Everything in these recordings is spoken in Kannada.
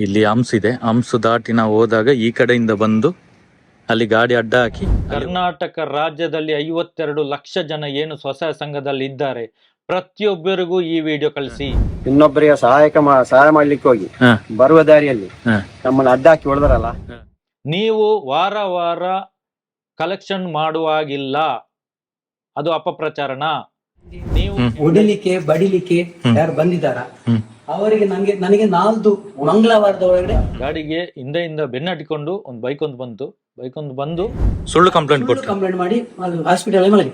ಇಲ್ಲಿ ಹಂಸ್ ಇದೆ. ಹಂಸ್ ದಾಟಿ ನಾವು ಹೋದಾಗ ಈ ಕಡೆಯಿಂದ ಬಂದು ಅಲ್ಲಿ ಗಾಡಿ ಅಡ್ಡ ಹಾಕಿ. ಕರ್ನಾಟಕ ರಾಜ್ಯದಲ್ಲಿ 52 ಲಕ್ಷ ಜನ ಏನು ಸ್ವಸಹಾಯ ಸಂಘದಲ್ಲಿ ಇದ್ದಾರೆ, ಪ್ರತಿಯೊಬ್ಬರಿಗೂ ಈ ವಿಡಿಯೋ ಕಳಿಸಿ. ಇನ್ನೊಬ್ಬರಿಗೆ ಸಹಾಯ ಮಾಡ್ಲಿಕ್ಕೆ ಹೋಗಿ ಬರುವ ದಾರಿಯಲ್ಲಿ ನಮ್ಮನ್ನು ಅಡ್ಡ ಹಾಕಿ ಹೊಡೆದರಲ್ಲ. ನೀವು ವಾರ ವಾರ ಕಲೆಕ್ಷನ್ ಮಾಡುವಾಗಿಲ್ಲ, ಅದು ಅಪಪ್ರಚಾರಣ. ನೀವು ಹೊಡಿಲಿಕ್ಕೆ ಬಡಿಲಿಕ್ಕೆ ಯಾರು ಬಂದಿದ್ದಾರ ಅವರಿಗೆ ನನಗೆ ನಾಲ್ದು ಮಂಗಳವಾರದ ಒಳಗಡೆ ಗಾಡಿಗೆ ಹಿಂದೆಯಿಂದ ಬೆನ್ನಟ್ಟಿಕೊಂಡು ಒಂದು ಬೈಕ್ ಒಂದು ಬಂದು ಸುಳ್ಳು ಕಂಪ್ಲೇಂಟ್ ಮಾಡಿ ಹಾಸ್ಪಿಟಲ್ ಮಲಗಿ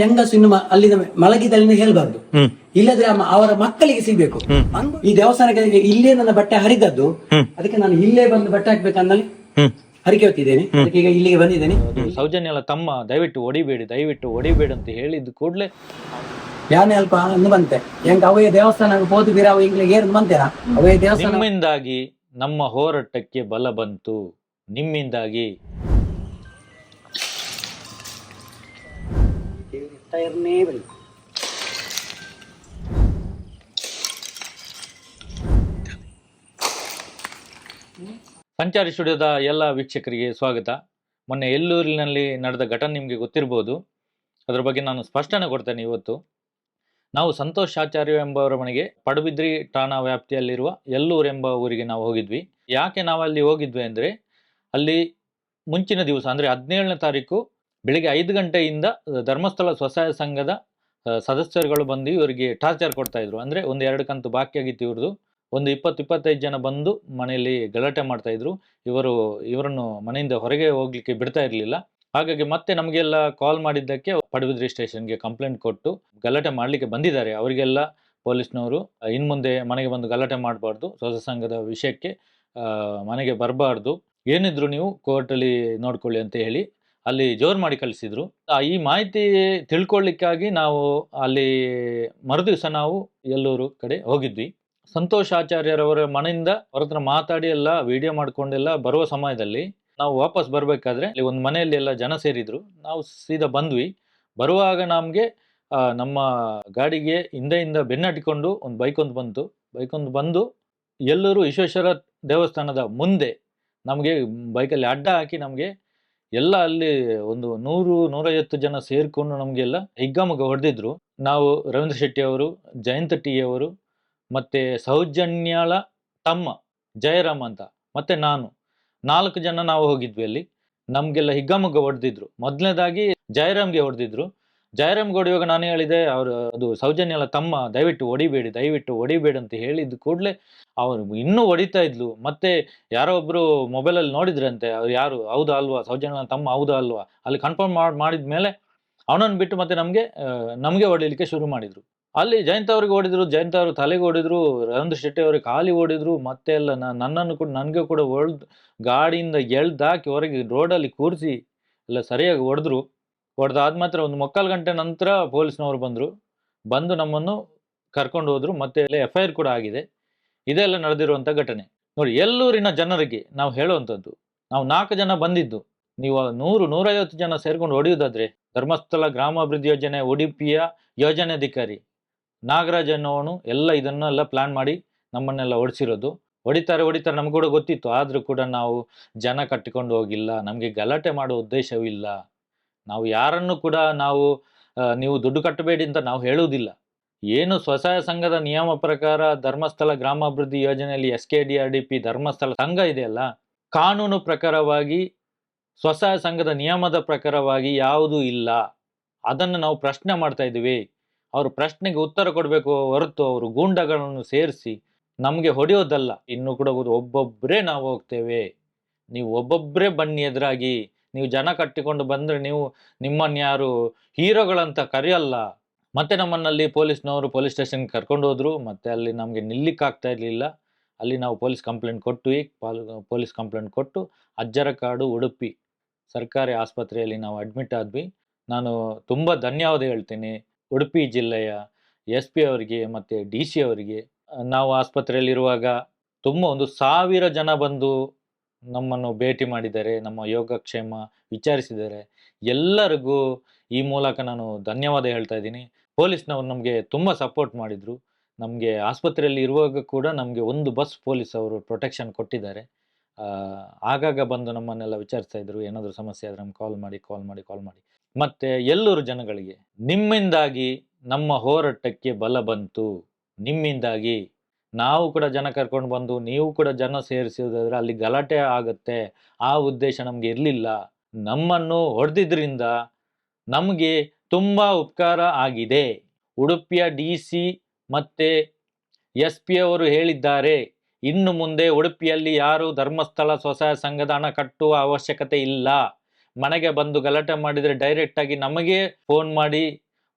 ಹೆಂಗಸು ಇನ್ನು ಅಲ್ಲಿಂದ ಮಲಗಿದಲ್ಲಿ ಹೇಳ್ಬಾರ್ದು, ಇಲ್ಲದ್ರೆ ಅವರ ಮಕ್ಕಳಿಗೆ ಸಿಗ್ಬೇಕು. ಈ ದೇವಸ್ಥಾನಕ್ಕೆ ಇಲ್ಲೇ ನನ್ನ ಬಟ್ಟೆ ಹರಿದದ್ದು, ಅದಕ್ಕೆ ನಾನು ಇಲ್ಲೇ ಬಂದು ಬಟ್ಟೆ ಹಾಕ್ಬೇಕಂದಲ್ಲಿ ಹರಿಕೆ ಹೊತ್ತಿದ್ದೇನೆ. ಈಗ ಇಲ್ಲಿಗೆ ಬಂದಿದ್ದೇನೆ. ಸೌಜನ್ಯ ತಮ್ಮ ದಯವಿಟ್ಟು ಹೊಡಿಬೇಡಿ ಅಂತ ಹೇಳಿದ ಕೂಡಲೇ ಯಾನೆ ಅಲ್ಪ ಅಂದು ಬಂತೆ ಹೆಂಗ ಅವಯ ದೇವಸ್ಥಾನ ಹೋದು ಬೀರ ಅವ ಇಂಗ್ಲಿಗೆ ಏರ್ ಬಂತೇನ ಅವಯ ದೇವಸ್ಥಾನ. ನಿಮ್ಮಿಂದಾಗಿ ನಮ್ಮ ಹೋರಾಟಕ್ಕೆ ಬಲ ಬಂತು, ನಿಮ್ಮಿಂದಾಗಿ. ಸಂಚಾರಿ ಸ್ಟುಡಿಯೋದ ಎಲ್ಲ ವೀಕ್ಷಕರಿಗೆ ಸ್ವಾಗತ. ಮೊನ್ನೆ ಎಲ್ಲೂರಿನಲ್ಲಿ ನಡೆದ ಘಟನೆ ನಿಮಗೆ ಗೊತ್ತಿರ್ಬೋದು, ಅದರ ಬಗ್ಗೆ ನಾನು ಸ್ಪಷ್ಟನೆ ಕೊಡ್ತೇನೆ. ಇವತ್ತು ನಾವು ಸಂತೋಷ್ ಆಚಾರ್ಯ ಎಂಬವರ ಮನೆಗೆ ಪಡುಬಿದ್ರಿ ಠಾಣಾ ವ್ಯಾಪ್ತಿಯಲ್ಲಿರುವ ಎಲ್ಲೂರು ಎಂಬ ಊರಿಗೆ ನಾವು ಹೋಗಿದ್ವಿ. ಯಾಕೆ ನಾವಲ್ಲಿ ಹೋಗಿದ್ವಿ ಅಂದರೆ, ಅಲ್ಲಿ ಮುಂಚಿನ ದಿವಸ ಅಂದರೆ 17ನೇ ತಾರೀಕು ಬೆಳಿಗ್ಗೆ 5 ಗಂಟೆಯಿಂದ ಧರ್ಮಸ್ಥಳ ಸ್ವಸಹಾಯ ಸಂಘದ ಸದಸ್ಯರುಗಳು ಬಂದು ಇವರಿಗೆ ಟಾರ್ಚರ್ ಕೊಡ್ತಾ ಇದ್ರು. ಅಂದರೆ 1-2 ಕಂತು ಬಾಕಿ ಆಗಿತ್ತು ಇವ್ರದ್ದು. ಒಂದು 20-25 ಜನ ಬಂದು ಮನೆಯಲ್ಲಿ ಗಲಾಟೆ ಮಾಡ್ತಾ ಇದ್ರು. ಇವರನ್ನು ಮನೆಯಿಂದ ಹೊರಗೆ ಹೋಗ್ಲಿಕ್ಕೆ ಬಿಡ್ತಾ ಇರಲಿಲ್ಲ. ಹಾಗಾಗಿ ಮತ್ತೆ ನಮಗೆಲ್ಲ ಕಾಲ್ ಮಾಡಿದ್ದಕ್ಕೆ ಪಡುಬಿದ್ರಿ ಸ್ಟೇಷನ್ಗೆ ಕಂಪ್ಲೇಂಟ್ ಕೊಟ್ಟು ಗಲಾಟೆ ಮಾಡಲಿಕ್ಕೆ ಬಂದಿದ್ದಾರೆ. ಅವರಿಗೆಲ್ಲ ಪೊಲೀಸ್ನವರು ಇನ್ಮುಂದೆ ಮನೆಗೆ ಬಂದು ಗಲಾಟೆ ಮಾಡಬಾರ್ದು, ಸ್ವಸಹಾಯ ಸಂಘದ ವಿಷಯಕ್ಕೆ ಮನೆಗೆ ಬರಬಾರ್ದು, ಏನಿದ್ರು ನೀವು ಕೋರ್ಟಲ್ಲಿ ನೋಡ್ಕೊಳ್ಳಿ ಅಂತ ಹೇಳಿ ಅಲ್ಲಿ ಜೋರು ಮಾಡಿ ಕಳಿಸಿದ್ರು. ಈ ಮಾಹಿತಿ ತಿಳ್ಕೊಳ್ಳಿಕ್ಕಾಗಿ ನಾವು ಅಲ್ಲಿ ಮರುದಿವಸ ನಾವು ಎಲ್ಲೂರು ಕಡೆ ಹೋಗಿದ್ವಿ. ಸಂತೋಷ್ ಆಚಾರ್ಯರವರ ಮನೆಯಿಂದ ಅವ್ರ ಹತ್ರ ಮಾತಾಡಿ ಎಲ್ಲ ವಿಡಿಯೋ ಮಾಡ್ಕೊಂಡೆಲ್ಲ ಬರುವ ಸಮಯದಲ್ಲಿ ನಾವು ವಾಪಸ್ ಬರಬೇಕಾದ್ರೆ ಅಲ್ಲಿ ಒಂದು ಮನೆಯಲ್ಲಿ ಎಲ್ಲ ಜನ ಸೇರಿದ್ರು. ನಾವು ಸೀದಾ ಬಂದ್ವಿ. ಬರುವಾಗ ನಮಗೆ ನಮ್ಮ ಗಾಡಿಗೆ ಹಿಂದೆಯಿಂದ ಬೆನ್ನಟ್ಟಿಕೊಂಡು ಒಂದು ಬೈಕ್ ಒಂದು ಬಂದು ಎಲ್ಲರೂ ವಿಶ್ವೇಶ್ವರ ದೇವಸ್ಥಾನದ ಮುಂದೆ ನಮಗೆ ಬೈಕಲ್ಲಿ ಅಡ್ಡ ಹಾಕಿ ನಮಗೆ ಎಲ್ಲ ಅಲ್ಲಿ ಒಂದು 100-150 ಜನ ಸೇರಿಕೊಂಡು ನಮಗೆಲ್ಲ ಹಿಗ್ಗಾಮುಗ್ಗ ಹೊಡೆದಿದ್ರು. ನಾವು ರವೀಂದ್ರ ಶೆಟ್ಟಿ ಅವರು, ಜಯಂತ ಟಿ ಅವರು, ಮತ್ತು ಸೌಜನ್ಯಾಳ ತಮ್ಮ ಜಯರಾಮ್ ಅಂತ, ಮತ್ತು ನಾನು 4 ಜನ ನಾವು ಹೋಗಿದ್ವಿ. ಅಲ್ಲಿ ನಮಗೆಲ್ಲ ಹಿಗ್ಗಾಮುಗ್ಗ ಹೊಡೆದಿದ್ರು. ಮೊದಲನೇದಾಗಿ ಜಯರಾಮ್ಗೆ ಹೊಡೆದಿದ್ರು. ಜಯರಾಮ್ಗೆ ಹೊಡೆಯುವಾಗ ನಾನು ಹೇಳಿದೆ, ಅದು ಸೌಜನ್ಯಾಳ ತಮ್ಮ ದಯವಿಟ್ಟು ಹೊಡಿಬೇಡಿ ಅಂತ ಹೇಳಿದ ಕೂಡಲೇ ಅವರು ಇನ್ನೂ ಹೊಡಿತಾ ಇದ್ಲು. ಮತ್ತೆ ಯಾರೋ ಒಬ್ರು ಮೊಬೈಲಲ್ಲಿ ನೋಡಿದ್ರಂತೆ, ಅವ್ರು ಯಾರು ಹೌದಾ ಅಲ್ವಾ, ಸೌಜನ್ಯಾಳ ತಮ್ಮ ಹೌದಾ ಅಲ್ವಾ, ಅಲ್ಲಿ ಕನ್ಫರ್ಮ್ ಮಾಡಿದ ಮೇಲೆ ಅವನನ್ನು ಬಿಟ್ಟು ಮತ್ತೆ ನಮಗೆ ಹೊಡಿಲಿಕ್ಕೆ ಶುರು ಮಾಡಿದ್ರು. ಅಲ್ಲಿ ಜಯಂತ ಅವ್ರಿಗೆ ಹೊಡೆದ್ರು, ಜಯಂತ ಅವರು ತಲೆಗೆ ಹೊಡೆದ್ರು, ರವೀಂದ್ರ ಶೆಟ್ಟಿ ಅವ್ರಿಗೆ ಕಾಲಿ ಹೊಡೆದ್ರು, ಮತ್ತೆ ಎಲ್ಲ ನನ್ನನ್ನು ಕೂಡ ನನಗೆ ಕೂಡ ಗಾಡಿಯಿಂದ ಎಳ್ದಾಕಿ ಹೊರಗೆ ರೋಡಲ್ಲಿ ಕೂರಿಸಿ ಎಲ್ಲ ಸರಿಯಾಗಿ ಹೊಡೆದಾದ ಮಾತ್ರ ಒಂದು 3/4 ಗಂಟೆ ನಂತರ ಪೊಲೀಸ್ನವರು ಬಂದು ನಮ್ಮನ್ನು ಕರ್ಕೊಂಡು ಹೋದ್ರು. ಮತ್ತೆ FIR ಕೂಡ ಆಗಿದೆ. ಇದೆಲ್ಲ ನಡೆದಿರುವಂಥ ಘಟನೆ. ನೋಡಿ, ಎಲ್ಲೂರಿನ ಜನರಿಗೆ ನಾವು ಹೇಳುವಂಥದ್ದು, ನಾವು 4 ಜನ ಬಂದಿದ್ದು, ನೀವು 100-150 ಜನ ಸೇರ್ಕೊಂಡು ಹೊಡೆಯುವುದಾದ್ರೆ ಧರ್ಮಸ್ಥಳ ಗ್ರಾಮಾಭಿವೃದ್ಧಿ ಯೋಜನೆ ಉಡುಪಿಯ ಯೋಜನಾಧಿಕಾರಿ ನಾಗರಾಜ್ ಅನ್ನೋನು ಇದನ್ನೆಲ್ಲ ಪ್ಲಾನ್ ಮಾಡಿ ನಮ್ಮನ್ನೆಲ್ಲ ಹೊಡಿಸಿರೋದು. ಹೊಡಿತಾರೆ ನಮ್ಗೆ ಕೂಡ ಗೊತ್ತಿತ್ತು. ಆದರೂ ಕೂಡ ನಾವು ಜನ ಕಟ್ಟಿಕೊಂಡು ಹೋಗಿಲ್ಲ, ನಮಗೆ ಗಲಾಟೆ ಮಾಡುವ ಉದ್ದೇಶವೂ ಇಲ್ಲ. ನಾವು ಯಾರನ್ನು ಕೂಡ ನೀವು ದುಡ್ಡು ಕಟ್ಟಬೇಡಿ ಅಂತ ನಾವು ಹೇಳುವುದಿಲ್ಲ. ಏನು ಸ್ವಸಹಾಯ ಸಂಘದ ನಿಯಮ ಪ್ರಕಾರ ಧರ್ಮಸ್ಥಳ ಗ್ರಾಮಾಭಿವೃದ್ಧಿ ಯೋಜನೆಯಲ್ಲಿ SKDRDP ಧರ್ಮಸ್ಥಳ ಸಂಘ ಇದೆಯಲ್ಲ, ಕಾನೂನು ಪ್ರಕಾರವಾಗಿ ಸ್ವಸಹಾಯ ಸಂಘದ ನಿಯಮದ ಪ್ರಕಾರವಾಗಿ ಯಾವುದೂ ಇಲ್ಲ. ಅದನ್ನು ನಾವು ಪ್ರಶ್ನೆ ಮಾಡ್ತಾ ಇದ್ದೀವಿ. ಅವರು ಪ್ರಶ್ನೆಗೆ ಉತ್ತರ ಕೊಡಬೇಕು ಹೊರತು ಅವರು ಗೂಂಡಗಳನ್ನು ಸೇರಿಸಿ ನಮಗೆ ಹೊಡೆಯೋದಲ್ಲ. ಇನ್ನೂ ಕೂಡ ಒಬ್ಬೊಬ್ಬರೇ ನಾವು ಹೋಗ್ತೇವೆ, ನೀವು ಒಬ್ಬೊಬ್ಬರೇ ಬನ್ನಿ ಎದುರಾಗಿ. ನೀವು ಜನ ಕಟ್ಟಿಕೊಂಡು ಬಂದರೆ ನಿಮ್ಮನ್ನು ಯಾರು ಹೀರೋಗಳಂತ ಕರೆಯಲ್ಲ. ಮತ್ತೆ ನಮ್ಮನ್ನಲ್ಲಿ ಪೊಲೀಸ್ನವರು ಪೊಲೀಸ್ ಸ್ಟೇಷನ್ಗೆ ಕರ್ಕೊಂಡು ಹೋದ್ರು. ಮತ್ತೆ ಅಲ್ಲಿ ನಮಗೆ ನಿಲ್ಲಿಕ್ಕಾಗ್ತಾ ಇರಲಿಲ್ಲ. ಅಲ್ಲಿ ನಾವು ಪೊಲೀಸ್ ಕಂಪ್ಲೇಂಟ್ ಕೊಟ್ಟು ಅಜ್ಜರಕಾಡು ಉಡುಪಿ ಸರ್ಕಾರಿ ಆಸ್ಪತ್ರೆಯಲ್ಲಿ ನಾವು ಅಡ್ಮಿಟ್ ಆದ್ವಿ. ನಾನು ತುಂಬ ಧನ್ಯವಾದ ಹೇಳ್ತೀನಿ ಉಡುಪಿ ಜಿಲ್ಲೆಯ SP ಅವರಿಗೆ ಮತ್ತು DC ಅವರಿಗೆ. ನಾವು ಆಸ್ಪತ್ರೆಯಲ್ಲಿರುವಾಗ ತುಂಬ 1,000 ಜನ ಬಂದು ನಮ್ಮನ್ನು ಭೇಟಿ ಮಾಡಿದ್ದಾರೆ, ನಮ್ಮ ಯೋಗಕ್ಷೇಮ ವಿಚಾರಿಸಿದ್ದಾರೆ. ಎಲ್ಲರಿಗೂ ಈ ಮೂಲಕ ನಾನು ಧನ್ಯವಾದ ಹೇಳ್ತಾ ಇದ್ದೀನಿ. ಪೊಲೀಸ್ನವರು ನಮಗೆ ತುಂಬ ಸಪೋರ್ಟ್ ಮಾಡಿದರು. ನಮಗೆ ಆಸ್ಪತ್ರೆಯಲ್ಲಿ ಇರುವಾಗ ಕೂಡ ನಮಗೆ ಒಂದು ಬಸ್ ಪೊಲೀಸ್ ಅವರು ಪ್ರೊಟೆಕ್ಷನ್ ಕೊಟ್ಟಿದ್ದಾರೆ. ಆಗಾಗ ಬಂದು ನಮ್ಮನ್ನೆಲ್ಲ ವಿಚಾರಿಸ್ತಾ ಇದ್ರು, ಏನಾದರೂ ಸಮಸ್ಯೆ ಆದರೆ ನಮ್ಗೆ ಕಾಲ್ ಮಾಡಿ. ಮತ್ತು ಎಲ್ಲೂರು ಜನಗಳಿಗೆ ನಿಮ್ಮಿಂದಾಗಿ ನಮ್ಮ ಹೋರಾಟಕ್ಕೆ ಬಲ ಬಂತು. ನಿಮ್ಮಿಂದಾಗಿ ನಾವು ಕೂಡ ಜನ ಕರ್ಕೊಂಡು ಬಂದು ನೀವು ಕೂಡ ಜನ ಸೇರಿಸಿದ್ರೆ ಅಲ್ಲಿ ಗಲಾಟೆ ಆಗುತ್ತೆ, ಆ ಉದ್ದೇಶ ನಮಗೆ ಇರಲಿಲ್ಲ. ನಮ್ಮನ್ನು ಹೊಡೆದಿದ್ರಿಂದ ನಮಗೆ ತುಂಬ ಉಪಕಾರ ಆಗಿದೆ. ಉಡುಪಿಯ DC ಮತ್ತು SP ಅವರು ಹೇಳಿದ್ದಾರೆ, ಇನ್ನು ಮುಂದೆ ಉಡುಪಿಯಲ್ಲಿ ಯಾರು ಧರ್ಮಸ್ಥಳ ಸ್ವಸಹಾಯ ಸಂಘದ ಹಣ ಕಟ್ಟುವ ಅವಶ್ಯಕತೆ ಇಲ್ಲ. ಮನೆಗೆ ಬಂದು ಗಲಾಟೆ ಮಾಡಿದರೆ ಡೈರೆಕ್ಟಾಗಿ ನಮಗೆ ಫೋನ್ ಮಾಡಿ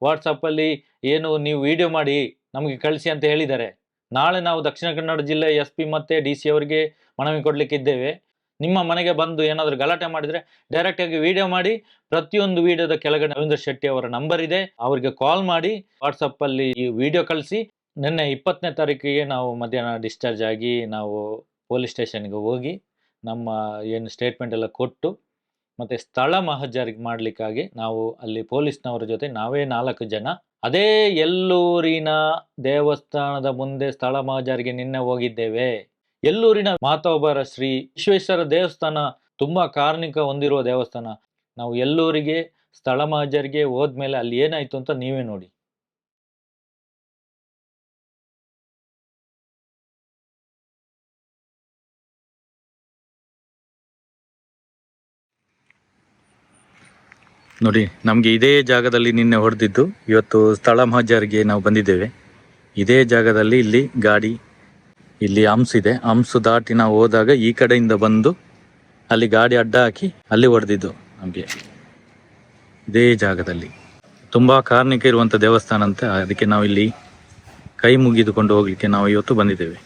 ವಾಟ್ಸಪ್ಪಲ್ಲಿ ಏನು ನೀವು ವಿಡಿಯೋ ಮಾಡಿ ನಮಗೆ ಕಳಿಸಿ ಅಂತ ಹೇಳಿದ್ದಾರೆ. ನಾಳೆ ನಾವು ದಕ್ಷಿಣ ಕನ್ನಡ ಜಿಲ್ಲೆ SP ಮತ್ತು DC ಅವರಿಗೆ ಮನವಿ ಕೊಡಲಿಕ್ಕಿದ್ದೇವೆ. ನಿಮ್ಮ ಮನೆಗೆ ಬಂದು ಏನಾದರೂ ಗಲಾಟೆ ಮಾಡಿದರೆ ಡೈರೆಕ್ಟಾಗಿ ವಿಡಿಯೋ ಮಾಡಿ, ಪ್ರತಿಯೊಂದು ವಿಡಿಯೋದ ಕೆಳಗಡೆ ರವೀಂದ್ರ ಶೆಟ್ಟಿ ಅವರ ನಂಬರ್ ಇದೆ, ಅವರಿಗೆ ಕಾಲ್ ಮಾಡಿ ವಾಟ್ಸಪ್ಪಲ್ಲಿ ಈ ವಿಡಿಯೋ ಕಳಿಸಿ. ನಿನ್ನೆ 20ನೇ ತಾರೀಕಿಗೆ ನಾವು ಮಧ್ಯಾಹ್ನ ಡಿಸ್ಚಾರ್ಜ್ ಆಗಿ ನಾವು ಪೊಲೀಸ್ ಸ್ಟೇಷನ್ಗೆ ಹೋಗಿ ನಮ್ಮ ಏನು ಸ್ಟೇಟ್ಮೆಂಟ್ ಎಲ್ಲ ಕೊಟ್ಟು ಮತ್ತು ಸ್ಥಳ ಮಹಜರಿಗೆ ಮಾಡಲಿಕ್ಕಾಗಿ ನಾವು ಅಲ್ಲಿ ಪೊಲೀಸ್ನವರ ಜೊತೆ ನಾವೇ 4 ಜನ ಅದೇ ಎಲ್ಲೂರಿನ ದೇವಸ್ಥಾನದ ಮುಂದೆ ಸ್ಥಳ ಮಹಜರಿಗೆ ನಿನ್ನೆ ಹೋಗಿದ್ದೇವೆ. ಎಲ್ಲೂರಿನ ಮಾತೋಬರ ಶ್ರೀ ವಿಶ್ವೇಶ್ವರ ದೇವಸ್ಥಾನ ತುಂಬ ಕಾರ್ಣಿಕ ಹೊಂದಿರುವ ದೇವಸ್ಥಾನ. ನಾವು ಎಲ್ಲೂರಿಗೆ ಸ್ಥಳ ಮಹಜರಿಗೆ ಹೋದ್ಮೇಲೆ ಅಲ್ಲಿ ಏನಾಯಿತು ಅಂತ ನೀವೇ ನೋಡಿ. ನೋಡಿ, ನಮಗೆ ಇದೇ ಜಾಗದಲ್ಲಿ ನಿನ್ನೆ ಹೊಡೆದಿದ್ದು. ಇವತ್ತು ಸ್ಥಳ ಮಹಜರಿಗೆ ನಾವು ಬಂದಿದ್ದೇವೆ. ಇದೇ ಜಾಗದಲ್ಲಿ ಇಲ್ಲಿ ಗಾಡಿ, ಇಲ್ಲಿ ಹಂಸ್ ಇದೆ. ಹಂಸು ದಾಟಿ ನಾವು ಹೋದಾಗ ಈ ಕಡೆಯಿಂದ ಬಂದು ಅಲ್ಲಿ ಗಾಡಿ ಅಡ್ಡ ಹಾಕಿ ಅಲ್ಲಿ ಹೊಡೆದಿದ್ದು ನಮಗೆ. ಇದೇ ಜಾಗದಲ್ಲಿ ತುಂಬ ಕಾರ್ಣಿಕ ಇರುವಂಥ ದೇವಸ್ಥಾನ ಅಂತ, ಅದಕ್ಕೆ ನಾವು ಇಲ್ಲಿ ಕೈ ಮುಗಿದುಕೊಂಡು ಹೋಗ್ಲಿಕ್ಕೆ ನಾವು ಇವತ್ತು ಬಂದಿದ್ದೇವೆ.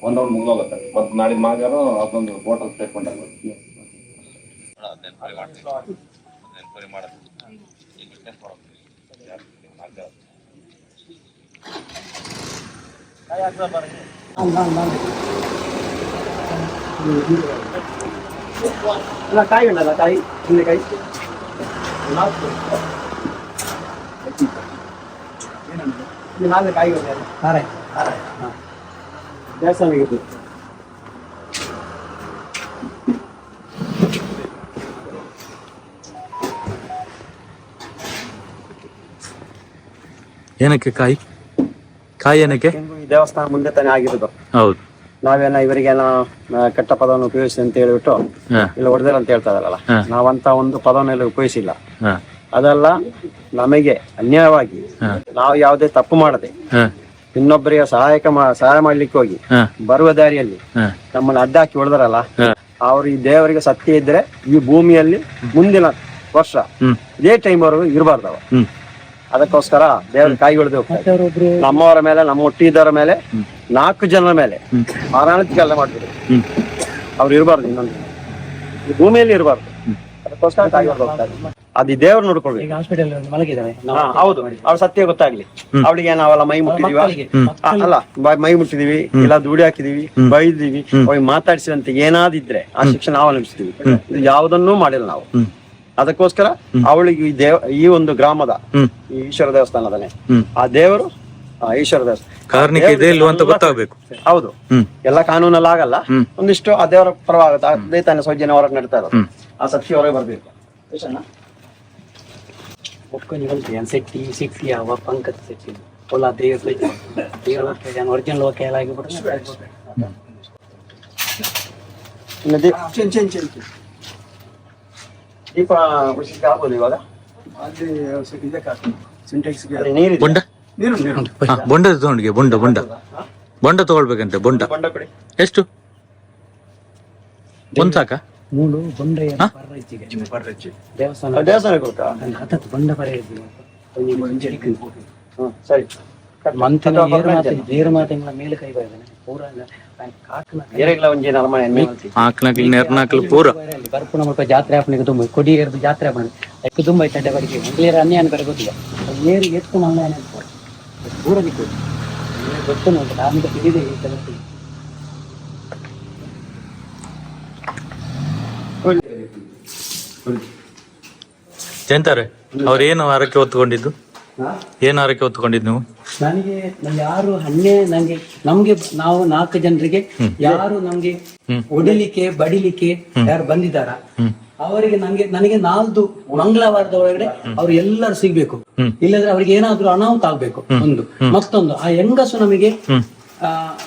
ಒಂದು ರೌಂಡ್ ಮುಗಿದೋಗುತ್ತೆ. ಮತ್ತು ನಾಳೆ ಮಾಗಾರ ಅದೊಂದು ಟೋಟಲ್ ಸ್ಟೇಟ್ಮೆಂಟ್ ಆಗುತ್ತೆ. ಕಾಯಿ ಉಂಟಲ್ಲ, ಕಾಯಿ ಹಿಂದೆಕಾಯಿ ನಾಲ್ಕು ಕಾಯಿ ದೇವಸ್ಥಾನಕ್ಕೆ ಏನಕ್ಕೆ ಕಾಯಿ ಏನಕ್ಕೆ? ಈ ದೇವಸ್ಥಾನ ಮುಂದೆ ತಾನೇ ಆಗಿರೋದು. ಹೌದು. ನಾವೇನ ಇವರಿಗೆಲ್ಲ ಕೆಟ್ಟ ಪದವನ್ನು ಉಪಯೋಗಿಸಿ ಅಂತ ಹೇಳ್ಬಿಟ್ಟು ಇಲ್ಲಿ ಹೊಡೆದಿರ ಅಂತ ಹೇಳ್ತಾ ಇದಾರಲ್ಲ, ನಾವಂತ ಒಂದು ಪದವನ್ನೆಲ್ಲ ಉಪಯೋಗಿಸಿಲ್ಲ. ಅದೆಲ್ಲ ನಮಗೆ ಅನ್ಯಾಯವಾಗಿ ನಾವು ಯಾವುದೇ ತಪ್ಪು ಮಾಡದೆ ಇನ್ನೊಬ್ಬರಿಗೆ ಸಹಾಯ ಮಾಡ್ಲಿಕ್ಕೆ ಹೋಗಿ ಬರುವ ದಾರಿಯಲ್ಲಿ ನಮ್ಮನ್ನ ಅಡ್ಡಾಕಿ ಹೊಡೆದಾರಲ್ಲ, ಅವ್ರು ಈ ದೇವರಿಗೆ ಸತ್ಯ ಇದ್ರೆ ಈ ಭೂಮಿಯಲ್ಲಿ ಮುಂದಿನ ವರ್ಷ ಇದೇ ಟೈಮ್ ವರೆಗೂ ಇರಬಾರ್ದವ. ಅದಕ್ಕೋಸ್ಕರ ದೇವ್ರ ಕಾಯಿ ಹೊಡೆದು ಹೋಗ್ತಾರೆ. ನಮ್ಮವರ ಮೇಲೆ, ನಮ್ಮ ಹುಟ್ಟಿದವರ ಮೇಲೆ, 4 ಜನರ ಮೇಲೆ ಆರಾಣತಿಗೆಲ್ಲ ಮಾಡ್ಬಿಟ್ಟು ಅವ್ರು ಇರಬಾರ್ದು, ಇನ್ನೊಂದು ಈ ಭೂಮಿಯಲ್ಲಿ ಇರಬಾರ್ದು. ಅದಕ್ಕೋಸ್ಕರ ಕಾಯಿ ಹೊಡೆದು ಹೋಗ್ತಾರೆ. ಅದು ಈ ದೇವ್ರು ನೋಡ್ಕೊಳ್ಬೇಕು. ಹಾಸ್ಪಿಟಲ್ ಮಲಗಿದ್ದಾವೆ. ಹೌದು, ಅವ್ರ ಸತ್ಯ ಗೊತ್ತಾಗ್ಲಿ. ಅವಳಿಗೆ ನಾವೆಲ್ಲ ಮೈ ಮುಟ್ಟಿದೀವ ಅಲ್ಲ, ಮೈ ಮುಟ್ಟಿದೀವಿ, ಇಲ್ಲ ದುಡಿ ಹಾಕಿದೀವಿ, ಬೈದಿವಿ, ಅವ್ರಿಗೆ ಮಾತಾಡಿಸಿದಂತೆ ಏನಾದಿದ್ರೆ ಆ ಶಿಕ್ಷೆ ನಾವು ಅನುಭವಿಸ್ತೀವಿ. ಇದು ಯಾವುದನ್ನೂ ಮಾಡಿಲ್ಲ ನಾವು. ಅದಕ್ಕೋಸ್ಕರ ಅವಳಿಗೆ ಈ ಒಂದು ಗ್ರಾಮದ ಈ ಈಶ್ವರ ದೇವಸ್ಥಾನದನೆ ಆ ದೇವರು ಈಶ್ವರ ದೇವಸ್ಥಾನ ಕಾರ್ಣಿಕ ಇದೆ ಇಲ್ವಾ ಅಂತ ಗೊತ್ತಾಗಬೇಕು. ಹೌದು, ಎಲ್ಲ ಕಾನೂನಲ್ಲಿ ಆಗಲ್ಲ. ಒಂದಿಷ್ಟು ಆ ದೇವರ ಪರವಾಗುತ್ತೆ. ಅದೇ ತಾನೇ ಸೌಜನ್ಯ ಹೊರಗೆ ನಡೀತಾ ಇರೋದು. ಆ ಸತ್ಯ ಹೊರಗೆ ಬರ್ಬೇಕು. ಸೆಟ್ಟಿ ಸಿಕ್ಸಿ ಅವ ಪಂಕಜ್ ಸೆಟ್ಟಿ ಒಳ್ಳೆ ದೇವ್ರ ಒರಿಜಿನಲ್ ಓಕೆ ಎಲ್ಲ ಆಗಿಬಿಟ್ರೆ ದೀಪ ಉಳಿಸಿಕ್ಕೆ ಆಗ್ಬೋದು ಇವಾಗ. ನೀರಿದೆ, ಬೊಂಡ ಬೊಂಡ ತಗೊಂಡಿಗೆ ಬೊಂಡ ತಗೊಳ್ಬೇಕಂತೆ. ಬೊಂಡ ಎಷ್ಟು? ಒಂದು ಸಾಕ? ಮೂಲು ಬೊಂಡ ದೇವಸ್ಥಾನಕ್ಕೆ ಹೋಗ್ತಾ ಹತ್ತತ್ತು ಬೊಂಡ ಪರ ಸರಿ. ಮಂತಿನ ಏರು ಮಾತಿನ ಮೇಲೆ ಕೈ ಬರ್ತೇನೆ ಪೂರ ಏರೆಗ್ಲ ಒಂಜಿ ನಲ್ಮನೆ ಎಮ್ಮೆ ಮಲ್ತಿ ಆಕ್ಲಕ್ಲಿ ನೆರ್ನಾಕ್ಲು ಪೂರ ಬರ್ಪುಣ ಮುಲ್ಪ ಜಾತ್ರೆ ಹಾಪನಿಗೆ ತುಂಬ ಕೊಡಿ ಏರ್ದು ಜಾತ್ರೆ ಹಾಪಣ ಎಕ್ಕು ತುಂಬ ಇತ್ತಂಡೆ ಬರಿಗೆ ಮಂಗಳೇರು ಅನ್ಯಾನ ಕಡೆ ಗೊತ್ತಿಲ್ಲ ಏರು ಎತ್ತು ಮಂಗಳ ಪೂರ ನಿಂತು ಗೊತ್ತು ನೋಡಿ ಧಾರ್ಮಿಕ ತಿಳಿದೆ ಗೊತ್ತಿಲ್ಲ. ಜಯಂತಾರೆ ಅವ್ರೇನು ಹರಕೆ ಹೊತ್ಕೊಂಡಿದ್ದು, ಏನು ಹರಕೆ ಹೊತ್ಕೊಂಡಿದ್ದು ನೀವು? ನನಗೆ ಯಾರು ನಮ್ಗೆ ನಾವು 4 ಜನರಿಗೆ ಯಾರು ನಮ್ಗೆ ಹೊಡಿಲಿಕ್ಕೆ ಬಡಿಲಿಕ್ಕೆ ಯಾರು ಬಂದಿದ್ದಾರ ಅವರಿಗೆ ನನಗೆ 4 ಮಂಗಳವಾರದ ಒಳಗಡೆ ಅವ್ರು ಎಲ್ಲರೂ ಸಿಗ್ಬೇಕು. ಇಲ್ಲದ್ರೆ ಅವ್ರಿಗೆ ಏನಾದ್ರೂ ಅನಾಹುತ ಆಗ್ಬೇಕು. ಒಂದು ಮತ್ತೊಂದು ಆ ಹೆಂಗಸು ನಮಗೆ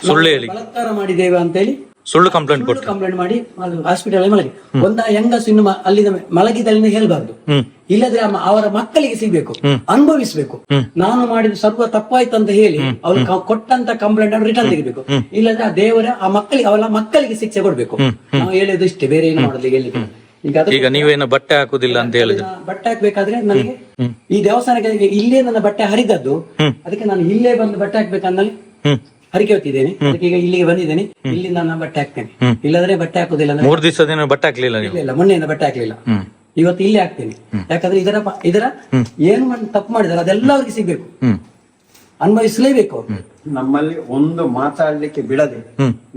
ಬಲಾತ್ಕಾರ ಮಾಡಿದ್ದೇವೆ ಅಂತೇಳಿ ಸುಳ್ಳು ಕಂಪ್ಲೇಂಟ್ ಮಾಡಿ ಹಾಸ್ಪಿಟಲ್ ಮಲಗಿ ಒಂದ ಹೆಂಗಸು ಇನ್ನು ಅಲ್ಲಿಂದ ಮಲಗಿದಲ್ಲಿ ಹೇಳ್ಬಾರ್ದು. ಇಲ್ಲದ್ರೆ ಅವರ ಮಕ್ಕಳಿಗೆ ಸಿಗ್ಬೇಕು, ಅನುಭವಿಸ್ಬೇಕು. ನಾನು ಮಾಡಿದ ಸರ್ವ ತಪ್ಪಾಯ್ತು ಅಂತ ಹೇಳಿ ಅವ್ರು ಕೊಟ್ಟಂತ ಕಂಪ್ಲೇಂಟ್ ಅನ್ನು ರಿಟರ್ನ್ ತೆಗಿಬೇಕು. ಇಲ್ಲದ್ರೆ ಆ ದೇವರ ಅವಳ ಮಕ್ಕಳಿಗೆ ಶಿಕ್ಷೆ ಕೊಡ್ಬೇಕು. ನಾವು ಹೇಳೋದು ಇಷ್ಟೇ, ಬೇರೆ ಏನು ಮಾಡೋದು ಹೇಳಿದ್ರು. ಈಗ ನೀವೇನು ಬಟ್ಟೆ ಹಾಕುದಿಲ್ಲ ಅಂತ ಹೇಳಿದ್ರೆ ಬಟ್ಟೆ ಹಾಕ್ಬೇಕಾದ್ರೆ ನನಗೆ ಈ ದೇವಸ್ಥಾನಕ್ಕೆ ಇಲ್ಲೇ ನನ್ನ ಬಟ್ಟೆ ಹರಿದದ್ದು, ಅದಕ್ಕೆ ನಾನು ಇಲ್ಲೇ ಬಂದು ಬಟ್ಟೆ ಹಾಕ್ಬೇಕಂದಲ್ಲಿ ಹರಿಕೆ ಹೊತ್ತಿದ್ದೇನೆ. ಅದಕ್ಕೆ ಈಗ ಇಲ್ಲಿಗೆ ಬಂದಿದ್ದೇನೆ, ಇಲ್ಲಿ ನಾನು ಬಟ್ಟೆ ಹಾಕ್ತೇನೆ. ಇಲ್ಲದ್ರೆ ಬಟ್ಟೆ ಹಾಕುದಿಲ್ಲ. 3 ದಿವಸದಿಂದ ಬಟ್ಟೆ ಹಾಕ್ಲಿಲ್ಲ ನೀವು? ಇಲ್ಲ, ಮೊನ್ನೆಯಿಂದ ಬಟ್ಟೆ ಹಾಕ್ಲಿಲ್ಲ. ಇವತ್ತು ಇಲ್ಲೇ ಹಾಕ್ತೇನೆ. ಯಾಕಂದ್ರೆ ಇದರ ಏನು ತಪ್ಪು ಮಾಡಿದಾರೆ ಅದೆಲ್ಲ ಅವ್ರಿಗೆ ಸಿಗ್ಬೇಕು, ಅನುಭವಿಸಲೇಬೇಕು. ನಮ್ಮಲ್ಲಿ ಒಂದು ಮಾತಾಡ್ಲಿಕ್ಕೆ ಬಿಡದೆ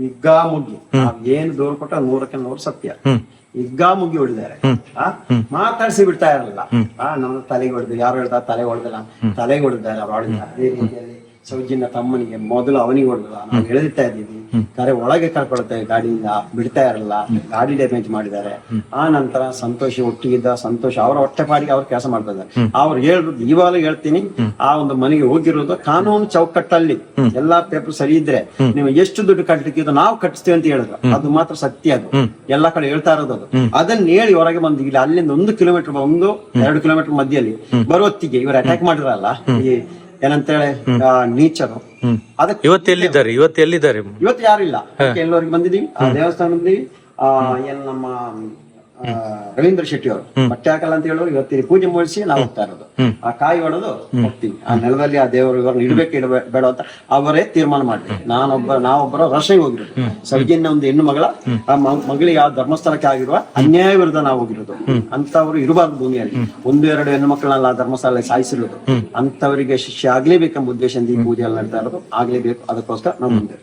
ಇಗ್ಗಾ ಮುಗ್ಗಿ ನಾವ್ ಏನು ದೂರ ಕೊಟ್ಟ 100ಕ್ಕೆ 100 ಸತ್ಯ. ಇಗ್ಗಾ ಮುಗ್ಗಿ ಹೊಡಿದ್ದಾರೆ, ಮಾತಾಡ್ಸಿ ಬಿಡ್ತಾ ಇರಲ್ಲ. ನಮ್ಮ ತಲೆಗೆ ಹೊಡೆದಿಲ್ಲ, ಯಾರು ಹೇಳ್ತಾರೆ ತಲೆಗೆ ಹೊಡೆದಿಲ್ಲ, ತಲೆಗೆ ಹೊಡೆದಿದ್ದಾರೆ ಅವ್ರು ಹೊಡೆದಿಲ್ಲ. ಅದೇ ರೀತಿಯಲ್ಲಿ ಸೌಜಿನ ತಮ್ಮನಿಗೆ ಮೊದಲು ಅವನಿಗೆ ಹೊಡೆದಿಲ್ಲ, ನಾವು ಎಳೆದಿರ್ತಾ ಇದ್ದೀವಿ. ಕರೆ ಒಳಗೆ ಕರ್ಕೊಳ್ತೇವೆ, ಗಾಡಿಯಿಂದ ಬಿಡ್ತಾ ಇರಲ್ಲ, ಗಾಡಿ ಡ್ಯಾಮೇಜ್ ಮಾಡಿದ್ದಾರೆ. ಆ ನಂತರ ಸಂತೋಷ್ ಒಟ್ಟಿಗಿದ್ದ ಸಂತೋಷ್ ಅವರ ಹೊಟ್ಟೆಪಾಡಿಗೆ ಅವ್ರು ಕೆಲಸ ಮಾಡ್ತಾ ಇದ್ದಾರೆ. ಅವ್ರು ಹೇಳಿದ್ರು, ಇವಾಗ ಹೇಳ್ತೀನಿ, ಆ ಒಂದು ಮನೆಗೆ ಹೋಗಿರೋದು ಕಾನೂನು ಚೌಕಟ್ಟಲ್ಲಿ ಎಲ್ಲಾ ಪೇಪರ್ ಸರಿ ಇದ್ರೆ ನೀವು ಎಷ್ಟು ದುಡ್ಡು ಕಟ್ಟಲಿಕ್ಕೆ ನಾವು ಕಟ್ಟಿಸ್ತೀವಿ ಅಂತ ಹೇಳಿದ್ರು. ಅದು ಮಾತ್ರ ಸತ್ಯ, ಅದು ಎಲ್ಲಾ ಕಡೆ ಹೇಳ್ತಾ ಇರೋದು. ಅದನ್ನ ಹೇಳಿ ಹೊರಗೆ ಬಂದು ಇಲ್ಲಿ ಅಲ್ಲಿಂದ 1 ಕಿಲೋಮೀಟರ್ 1-2 ಕಿಲೋಮೀಟರ್ ಮಧ್ಯದಲ್ಲಿ ಬರುವತ್ತಿಗೆ ಇವರು ಅಟ್ಯಾಕ್ ಮಾಡಿದ್ರಲ್ಲ, ಈ ಏನಂತೇಳಿ ನೀಚರು. ಅದಕ್ಕೆ ಇವತ್ತು ಯಾರು ಇಲ್ಲ. ಎಲ್ಲರಿಗೆ ಬಂದಿದೀವಿ, ಆ ದೇವಸ್ಥಾನ ಬಂದಿದೀವಿ. ಏನ್ ನಮ್ಮ ರವೀಂದ್ರ ಶೆಟ್ಟಿ ಅವರು ಬಟ್ಟೆ ಹಾಕಲ್ಲ ಅಂತ ಹೇಳೋರು ಇವತ್ತಿನ ಪೂಜೆ ಮುಗಿಸಿ ನಾವು ಹೋಗ್ತಾ ಇರೋದು. ಆ ಕಾಯಿ ಹೊಡೆದು ಹೋಗ್ತೀವಿ. ಆ ನೆಲದಲ್ಲಿ ಆ ದೇವರು ಇವ್ರನ್ನ ಇಡ್ಬೇಕು ಇಡಬೇಡ ಅಂತ ಅವರೇ ತೀರ್ಮಾನ ಮಾಡಿದ್ವಿ. ನಾವೊಬ್ಬರ ರಶಿಗೆ ಹೋಗಿರೋದು. ಸೌಜನ್ಯ ಒಂದು ಹೆಣ್ಣು ಮಗಳ ಮಗಳಿಗೆ ಯಾವ ಧರ್ಮಸ್ಥಳಕ್ಕೆ ಆಗಿರುವ ಅನ್ಯಾಯ ವಿರುದ್ಧ ನಾವು ಹೋಗಿರೋದು. ಅಂತವ್ರು ಇರಬಾರ್ದು ಭೂಮಿಯಲ್ಲಿ. 1-2 ಹೆಣ್ಣು ಮಕ್ಕಳನ್ನ ಧರ್ಮಸ್ಥಳ ಸಾಯಿಸಿರೋದು. ಅಂತವರಿಗೆ ಶಿಕ್ಷೆ ಆಗ್ಲೇಬೇಕೆಂಬ ಉದ್ದೇಶದಿಂದ ಈ ಪೂಜೆಯಲ್ಲಿ ನಡೀತಾ ಇರೋದು. ಆಗ್ಲೇಬೇಕು, ಅದಕ್ಕೋಸ್ಕರ ನಾವು ಮುಂದೆ.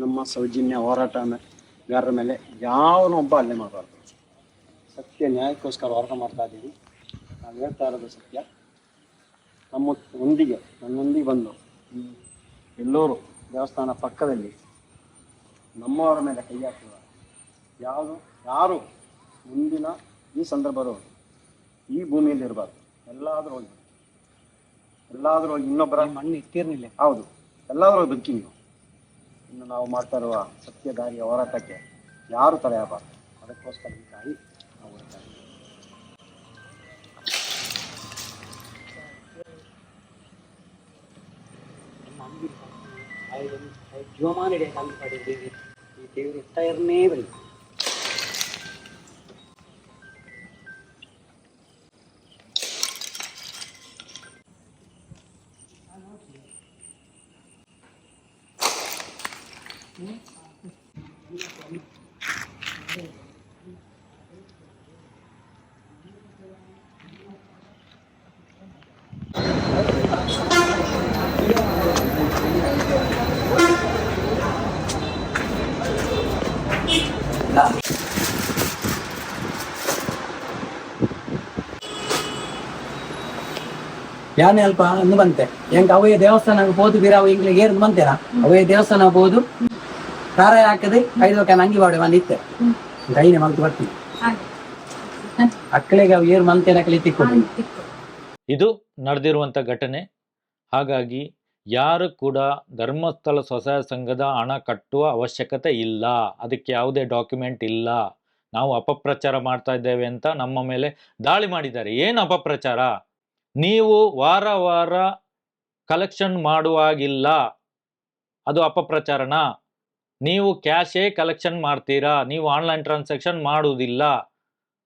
ನಮ್ಮ ಸೌಜನ್ಯ ಹೋರಾಟಗಾರರ ಮೇಲೆ ಯಾವನೊಬ್ಬ ಅಲ್ಲೇ ಮಾಡಬಾರ್ದು. ಸತ್ಯ ನ್ಯಾಯಕ್ಕೋಸ್ಕರ ಹೋರಾಟ ಮಾಡ್ತಾ ಇದ್ದೀವಿ. ನಾವು ಹೇಳ್ತಾ ಇರೋದು ಸತ್ಯ. ನನ್ನೊಂದಿಗೆ ಬಂದು ಎಲ್ಲರೂ ದೇವಸ್ಥಾನ ಪಕ್ಕದಲ್ಲಿ ನಮ್ಮವರ ಮೇಲೆ ಕೈ ಹಾಕಿದ ಯಾರು ಮುಂದಿನ ಈ ಸಂದರ್ಭದವರು ಈ ಭೂಮಿಯಲ್ಲಿ ಇರಬಾರ್ದು. ಎಲ್ಲಾದರೂ ಹೋಗಿ ಇನ್ನೊಬ್ಬರ ಮಣ್ಣು ಇಟ್ಟಿರ್ನಿಲ್ಲ. ಹೌದು, ಎಲ್ಲಾದರೂ ಬದುಕಿ ನೀವು. ಇನ್ನು ನಾವು ಮಾಡ್ತಾ ಇರುವ ಸತ್ಯದಾರಿಯ ಹೋರಾಟಕ್ಕೆ ಯಾರು ತಡೆಯಬಾರ್ದು. ಅದಕ್ಕೋಸ್ಕರ ಈ ತಾಯಿ ನಾವು ಹೋಗ್ತಾ ಇದ್ದೀವಿ. ಜೀವಮಾನ ಈ ದೇವರು ಇರ್ತಾ ಇರನೇ ಬರೀ ಯಾನೇ ಅಲ್ಪ ಅಂದು ಬಂತೆ ಹೆಂಗ ಅವೇ ದೇವಸ್ಥಾನ ಬೋದು ಬೀರ ಇಂಗ್ಲಿಗೆ ಏರ್ ಬಂತೇರಾ ಅವೇ ದೇವಸ್ಥಾನ ಬೋದು ಸಾರಾಯ ಹಾಕದೆ 5 ಕ್ಯಾನ್ ಅಂಗಿ ಬಾಡೆ ಬಂದಿತ್ತೆ ಗೈನೆ ಮಲ್ತು ಬರ್ತೀನಿ ಅಕ್ಕಳಿಗೆ ಅವು ಏರು ಮಲ್ತೇನೆ ಕಲಿತಿಕ್ಕೊಂಡು ಇದು ನಡೆದಿರುವಂಥ ಘಟನೆ. ಹಾಗಾಗಿ ಯಾರು ಕೂಡ ಧರ್ಮಸ್ಥಳ ಸ್ವಸಹಾಯ ಸಂಘದ ಹಣ ಕಟ್ಟುವ ಅವಶ್ಯಕತೆ ಇಲ್ಲ. ಅದಕ್ಕೆ ಯಾವುದೇ ಡಾಕ್ಯುಮೆಂಟ್ ಇಲ್ಲ. ನಾವು ಅಪಪ್ರಚಾರ ಮಾಡ್ತಾ ಇದ್ದೇವೆ ಅಂತ ನಮ್ಮ ಮೇಲೆ ದಾಳಿ ಮಾಡಿದ್ದಾರೆ. ಏನು ಅಪಪ್ರಚಾರ? ನೀವು ವಾರ ವಾರ ಕಲೆಕ್ಷನ್ ಮಾಡುವಾಗಿಲ್ಲ, ಅದು ಅಪಪ್ರಚಾರನ? ನೀವು ಕ್ಯಾಶೇ ಕಲೆಕ್ಷನ್ ಮಾಡ್ತೀರಾ, ನೀವು ಆನ್ಲೈನ್ ಟ್ರಾನ್ಸಾಕ್ಷನ್ ಮಾಡುವುದಿಲ್ಲ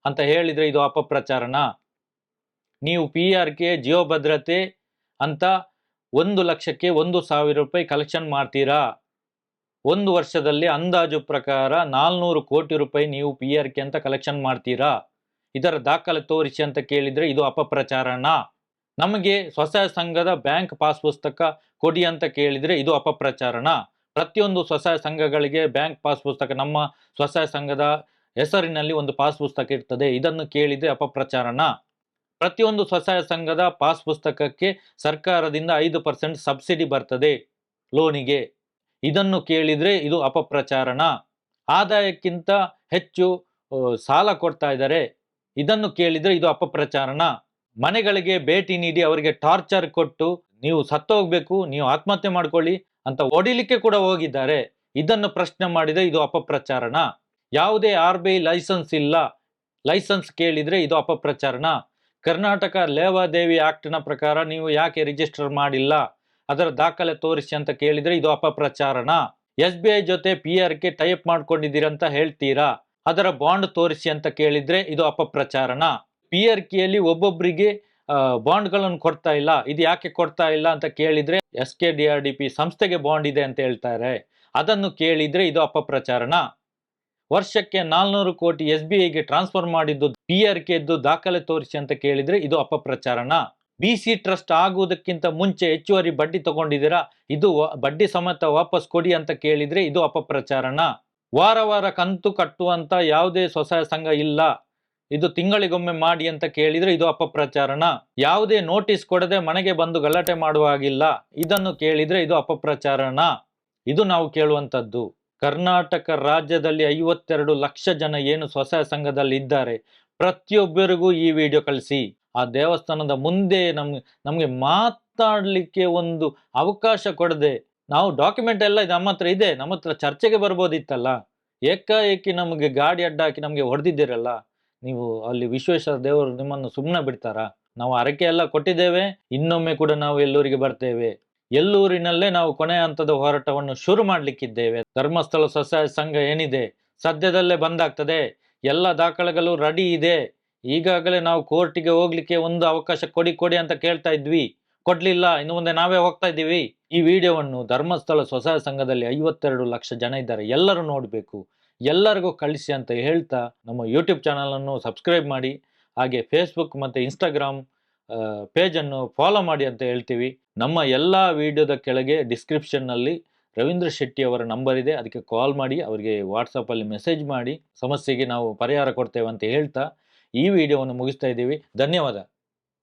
ಅಂತ ಹೇಳಿದರೆ ಇದು ಅಪಪ್ರಚಾರನ? ನೀವು PRK ಜಿಯೋ ಭದ್ರತೆ ಅಂತ 1,00,000ಕ್ಕೆ 1,000 ರೂಪಾಯಿ ಕಲೆಕ್ಷನ್ ಮಾಡ್ತೀರಾ. 1 ವರ್ಷದಲ್ಲಿ ಅಂದಾಜು ಪ್ರಕಾರ 400 ಕೋಟಿ ರೂಪಾಯಿ ನೀವು PRK ಅಂತ ಕಲೆಕ್ಷನ್ ಮಾಡ್ತೀರಾ. ಇದರ ದಾಖಲೆ ತೋರಿಸಿ ಅಂತ ಕೇಳಿದರೆ ಇದು ಅಪಪ್ರಚಾರನ? ನಮಗೆ ಸ್ವಸಹಾಯ ಸಂಘದ ಬ್ಯಾಂಕ್ ಪಾಸ್ ಪುಸ್ತಕ ಕೊಡಿ ಅಂತ ಕೇಳಿದರೆ ಇದು ಅಪಪ್ರಚಾರನ? ಪ್ರತಿಯೊಂದು ಸ್ವಸಹಾಯ ಸಂಘಗಳಿಗೆ ಬ್ಯಾಂಕ್ ಪಾಸ್ ಪುಸ್ತಕ, ನಮ್ಮ ಸ್ವಸಹಾಯ ಸಂಘದ ಹೆಸರಿನಲ್ಲಿ ಒಂದು ಪಾಸ್ ಪುಸ್ತಕ ಇರ್ತದೆ, ಇದನ್ನು ಕೇಳಿದರೆ ಅಪಪ್ರಚಾರನ? ಪ್ರತಿಯೊಂದು ಸ್ವಸಹಾಯ ಸಂಘದ ಪಾಸ್ ಪುಸ್ತಕಕ್ಕೆ ಸರ್ಕಾರದಿಂದ 5% ಸಬ್ಸಿಡಿ ಬರ್ತದೆ ಲೋನಿಗೆ, ಇದನ್ನು ಕೇಳಿದರೆ ಇದು ಅಪಪ್ರಚಾರನ? ಆದಾಯಕ್ಕಿಂತ ಹೆಚ್ಚು ಸಾಲ ಕೊಡ್ತಾ ಇದ್ದಾರೆ, ಇದನ್ನು ಕೇಳಿದರೆ ಇದು ಅಪಪ್ರಚಾರನ? ಮನೆಗಳಿಗೆ ಭೇಟಿ ನೀಡಿ ಅವರಿಗೆ ಟಾರ್ಚರ್ ಕೊಟ್ಟು ನೀವು ಸತ್ತೋಗ್ಬೇಕು, ನೀವು ಆತ್ಮಹತ್ಯೆ ಮಾಡ್ಕೊಳ್ಳಿ ಅಂತ ಹೊಡಿಲಿಕ್ಕೆ ಕೂಡ ಹೋಗಿದ್ದಾರೆ, ಇದನ್ನು ಪ್ರಶ್ನೆ ಮಾಡಿದರೆ ಇದು ಅಪಪ್ರಚಾರನ? ಯಾವುದೇ RBI ಲೈಸೆನ್ಸ್ ಇಲ್ಲ, ಲೈಸೆನ್ಸ್ ಕೇಳಿದರೆ ಇದು ಅಪಪ್ರಚಾರನ? ಕರ್ನಾಟಕ ಲೇವಾದೇವಿ ಆಕ್ಟ್ನ ಪ್ರಕಾರ ನೀವು ಯಾಕೆ ರಿಜಿಸ್ಟರ್ ಮಾಡಿಲ್ಲ, ಅದರ ದಾಖಲೆ ತೋರಿಸಿ ಅಂತ ಕೇಳಿದರೆ ಇದು ಅಪಪ್ರಚಾರನ? SBI ಜೊತೆ PRK ಟೈಪ್ ಮಾಡ್ಕೊಂಡಿದ್ದೀರಾ ಅಂತ ಹೇಳ್ತೀರಾ, ಅದರ ಬಾಂಡ್ ತೋರಿಸಿ ಅಂತ ಕೇಳಿದರೆ ಇದು ಅಪಪ್ರಚಾರನ? PRKಯಲ್ಲಿ ಒಬ್ಬೊಬ್ಬರಿಗೆ ಬಾಂಡ್ಗಳನ್ನು ಕೊಡ್ತಾ ಇಲ್ಲ, ಇದು ಯಾಕೆ ಕೊಡ್ತಾ ಇಲ್ಲ ಅಂತ ಕೇಳಿದರೆ SKDRDP ಸಂಸ್ಥೆಗೆ ಬಾಂಡ್ ಇದೆ ಅಂತ ಹೇಳ್ತಾರೆ, ಅದನ್ನು ಕೇಳಿದರೆ ಇದು ಅಪಪ್ರಚಾರನ? ವರ್ಷಕ್ಕೆ 400 ಕೋಟಿ SBIಗೆ ಟ್ರಾನ್ಸ್ಫರ್ ಮಾಡಿದ್ದು PRKದ್ದು ದಾಖಲೆ ತೋರಿಸಿ ಅಂತ ಕೇಳಿದರೆ ಇದು ಅಪಪ್ರಚಾರನ? BC ಟ್ರಸ್ಟ್ ಆಗುವುದಕ್ಕಿಂತ ಮುಂಚೆ ಹೆಚ್ಚುವರಿ ಬಡ್ಡಿ ತಗೊಂಡಿದ್ದೀರಾ, ಇದು ಬಡ್ಡಿ ಸಮೇತ ವಾಪಸ್ ಕೊಡಿ ಅಂತ ಕೇಳಿದರೆ ಇದು ಅಪಪ್ರಚಾರನ? ವಾರ ವಾರ ಕಂತು ಕಟ್ಟುವಂತ ಯಾವುದೇ ಸ್ವಸಹಾಯ ಸಂಘ ಇಲ್ಲ, ಇದು ತಿಂಗಳಿಗೊಮ್ಮೆ ಮಾಡಿ ಅಂತ ಕೇಳಿದರೆ ಇದು ಅಪಪ್ರಚಾರನ? ಯಾವುದೇ ನೋಟಿಸ್ ಕೊಡದೆ ಮನೆಗೆ ಬಂದು ಗಲಾಟೆ ಮಾಡುವ ಹಾಗಿಲ್ಲ, ಇದನ್ನು ಕೇಳಿದರೆ ಇದು ಅಪಪ್ರಚಾರನ? ಇದು ನಾವು ಕೇಳುವಂಥದ್ದು. ಕರ್ನಾಟಕ ರಾಜ್ಯದಲ್ಲಿ 52 ಲಕ್ಷ ಜನ ಏನು ಸ್ವಸಹಾಯ ಸಂಘದಲ್ಲಿ ಇದ್ದಾರೆ, ಪ್ರತಿಯೊಬ್ಬರಿಗೂ ಈ ವಿಡಿಯೋ ಕಳಿಸಿ. ಆ ದೇವಸ್ಥಾನದ ಮುಂದೆ ನಮಗೆ ಮಾತಾಡಲಿಕ್ಕೆ ಒಂದು ಅವಕಾಶ ಕೊಡದೆ, ನಾವು ಡಾಕ್ಯುಮೆಂಟ್ ಎಲ್ಲ ನಮ್ಮ ಹತ್ರ ಇದೆ, ನಮ್ಮ ಹತ್ರ ಚರ್ಚೆಗೆ ಬರ್ಬೋದಿತ್ತಲ್ಲ, ಏಕಾಏಕಿ ನಮಗೆ ಗಾಡಿ ಅಡ್ಡ ಹಾಕಿ ನಮಗೆ ಹೊಡೆದಿದ್ದೀರಲ್ಲ, ನೀವು ಅಲ್ಲಿ ವಿಶ್ವೇಶ್ವರ ದೇವರು ನಿಮ್ಮನ್ನು ಸುಮ್ಮನೆ ಬಿಡ್ತಾರಾ? ನಾವು ಹರಕೆ ಎಲ್ಲ ಕೊಟ್ಟಿದ್ದೇವೆ, ಇನ್ನೊಮ್ಮೆ ಕೂಡ ನಾವು ಎಲ್ಲೂರಿಗೆ ಬರ್ತೇವೆ. ಎಲ್ಲೂರಿನಲ್ಲೇ ನಾವು ಕೊನೆಯ ಹಂತದ ಹೋರಾಟವನ್ನು ಶುರು ಮಾಡಲಿಕ್ಕಿದ್ದೇವೆ. ಧರ್ಮಸ್ಥಳ ಸ್ವಸಹಾಯ ಸಂಘ ಏನಿದೆ ಸದ್ಯದಲ್ಲೇ ಬಂದಾಗ್ತದೆ, ಎಲ್ಲ ದಾಖಲೆಗಳು ರೆಡಿ ಇದೆ. ಈಗಾಗಲೇ ನಾವು ಕೋರ್ಟಿಗೆ ಹೋಗ್ಲಿಕ್ಕೆ ಒಂದು ಅವಕಾಶ ಕೊಡಿ ಅಂತ ಕೇಳ್ತಾ ಇದ್ವಿ, ಕೊಡ್ಲಿಲ್ಲ, ಇನ್ನು ಮುಂದೆ ನಾವೇ ಹೋಗ್ತಾ ಇದ್ದೀವಿ. ಈ ವಿಡಿಯೋವನ್ನು ಧರ್ಮಸ್ಥಳ ಸ್ವಸಹಾಯ ಸಂಘದಲ್ಲಿ 52 ಲಕ್ಷ ಜನ ಇದ್ದಾರೆ, ಎಲ್ಲರೂ ನೋಡಬೇಕು, ಎಲ್ಲರಿಗೂ ಕಳಿಸಿ ಅಂತ ಹೇಳ್ತಾ ನಮ್ಮ ಯೂಟ್ಯೂಬ್ ಚಾನಲನ್ನು ಸಬ್ಸ್ಕ್ರೈಬ್ ಮಾಡಿ, ಹಾಗೆ ಫೇಸ್ಬುಕ್ ಮತ್ತು ಇನ್ಸ್ಟಾಗ್ರಾಮ್ ಪೇಜನ್ನು ಫಾಲೋ ಮಾಡಿ ಅಂತ ಹೇಳ್ತೀವಿ. ನಮ್ಮ ಎಲ್ಲ ವಿಡಿಯೋದ ಕೆಳಗೆ ಡಿಸ್ಕ್ರಿಪ್ಷನ್ನಲ್ಲಿ ರವೀಂದ್ರ ಶೆಟ್ಟಿ ಅವರ ನಂಬರ್ ಇದೆ, ಅದಕ್ಕೆ ಕಾಲ್ ಮಾಡಿ, ಅವರಿಗೆ ವಾಟ್ಸಪ್ಪಲ್ಲಿ ಮೆಸೇಜ್ ಮಾಡಿ, ಸಮಸ್ಯೆಗೆ ನಾವು ಪರಿಹಾರ ಕೊಡ್ತೇವೆ ಅಂತ ಹೇಳ್ತಾ ಈ ವಿಡಿಯೋವನ್ನು ಮುಗಿಸ್ತಾ ಇದ್ದೀವಿ. ಧನ್ಯವಾದ.